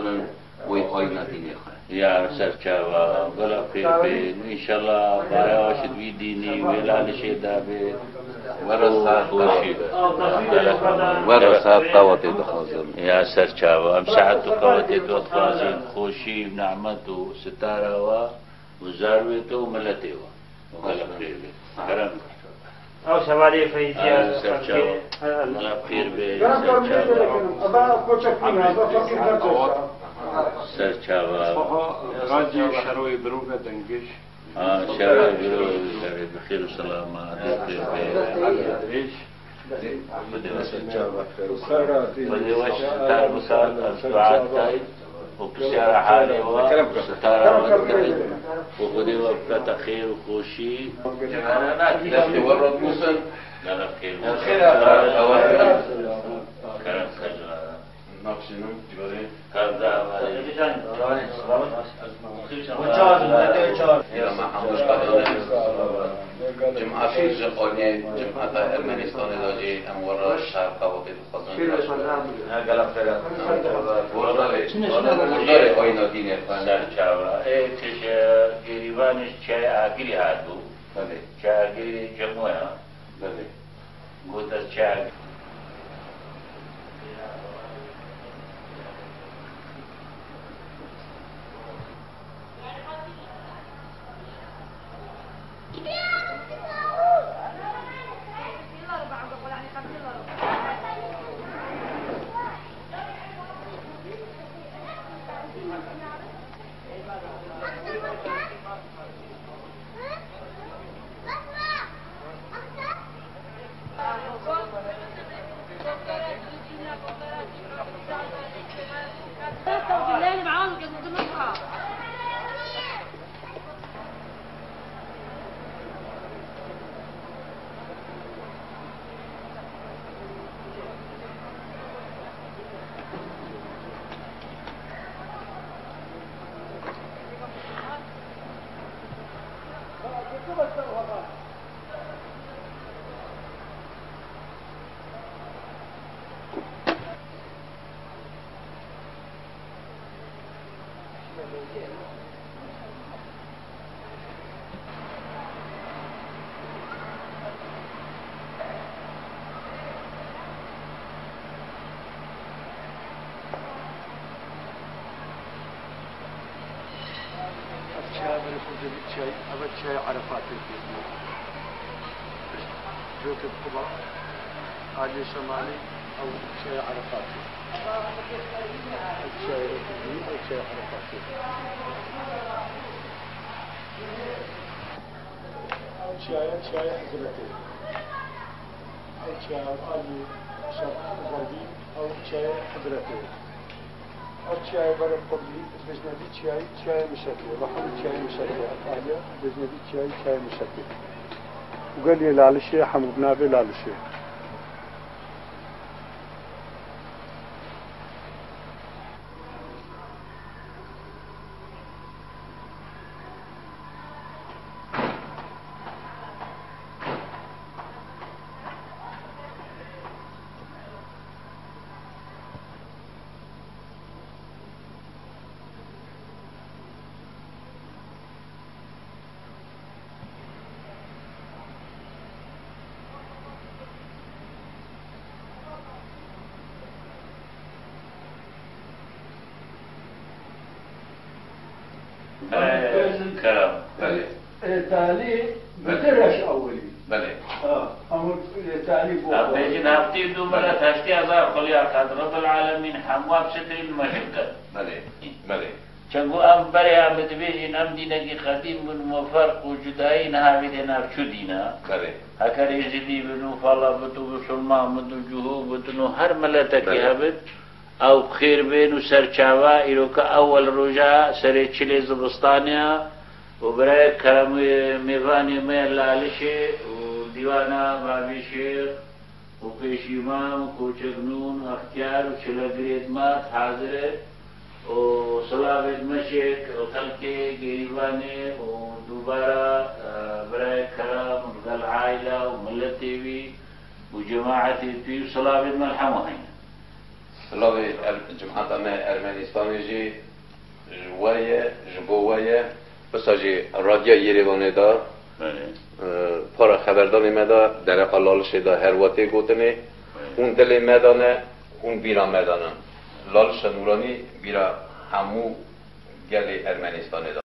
خانن وی آینا دینی خان یا سرچاوا گلا خیر ان شاء الله بایا شد وی دینی ولال شدا به ورثات قوات دخوازم یا سرچاوا ام ساعت قوات دخوازم خوشی نعمت و ستاره و وزاروی تو ملته و گلا خیر کرم او سواری فیضیه سرچاوا گلا خیر به سرچاوا راجي شروي بروغة دنجش شرع بروغة بخير وسلامة ايش بدي وش ستار بسات السبعات تاي وبسيارة حالي وستارة مدكري وبدي وبكتا خير وخوشي نفسي ورد موسى لا لا خير كرم خجل نفسي نم جبري كذا جمعة في زقانية جمعة أرمنستان داجي أمورا شرق وقت خزان ورداري آينا ديني سرچاوا تش گریبانش چای آگری هاتو چای آگری جمعه گوت از چای شاي عرفات جوت القبر عالي شمالي او شاي عرفات شاي ركبي او شاي عرفات شاي حزبتي او شاي عالي شرق غربي او شاي حضرتي چای برای قبلی بزنبی چای مشکل و هم چای مشکل عالیه بزنبی چای مشکل وقال لي لالشي حمد نابي لالشي كلام تالي بدرش أولي بله أمر تالي بوه بيجي نفتي دومنا تشتي أزار خليا قد رب العالمين حمواب ستر المشقة بله بله چنگو ام برای آمد بیجین ام دینگی قدیم بنو فرق و جدایی نهاوی دینا چو دینا بله هکر یزیدی بنو فالا بتو بسلمان بتو جهو بتنو هر ملتا کی هبت او خیر بینو سرچاوا ایرو که اول روژا سر چلی زبستانیا و برای کرم میوانی میل لالشه و دیوانا بابی شیخ و پیش امام کوچگنون اختیار و چلگرید مات حاضره و صلاة المشيك وخلقي قريباني ودوبارة براي كرام وقال عائلة وملتي وجماعتي في صلاة الملحمة هنا سلاوی جماعت ما ارمنستانی جی جوایه جبوایه بساجی رادیو یریوانه دا پارا خبردانی مدا در قلالش دا هر واتی گوتنی اون دل مدانه اون بیرا مدانه لالش نورانی بیرا همو گلی ارمنستانی دا